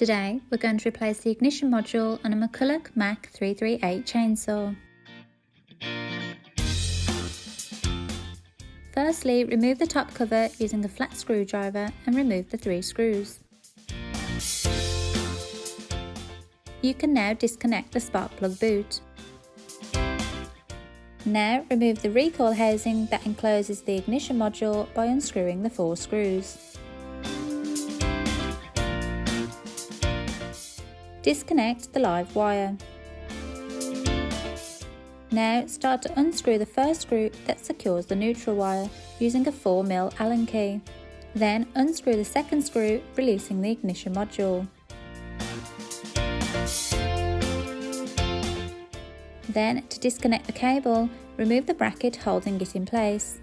Today we're going to replace the ignition module on a McCulloch Mac 338 chainsaw. Firstly, remove the top cover using a flat screwdriver and remove the 3 screws. You can now disconnect the spark plug boot. Now remove the recoil housing that encloses the ignition module by unscrewing the 4 screws. Disconnect the live wire. Now start to unscrew the first screw that secures the neutral wire using a 4mm Allen key. Then unscrew the second screw, releasing the ignition module. Then, to disconnect the cable, remove the bracket holding it in place.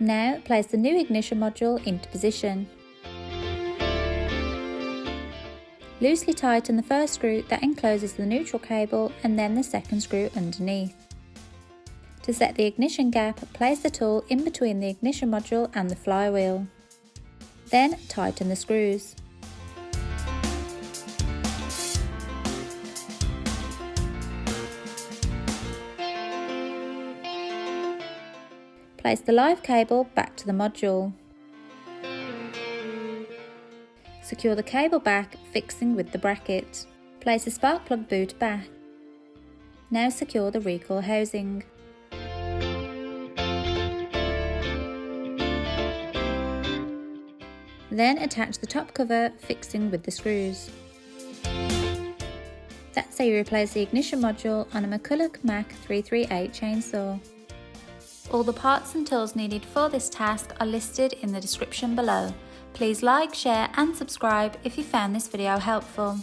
Now place the new ignition module into position. Loosely tighten the first screw that encloses the neutral cable and then the second screw underneath. To set the ignition gap, place the tool in between the ignition module and the flywheel. Then tighten the screws. Place the live cable back to the module. Secure the cable back, fixing with the bracket. Place the spark plug boot back. Now secure the recoil housing. Then attach the top cover, fixing with the screws. That's how you replace the ignition module on a McCulloch Mac 338 chainsaw. All the parts and tools needed for this task are listed in the description below. Please like, share and subscribe if you found this video helpful.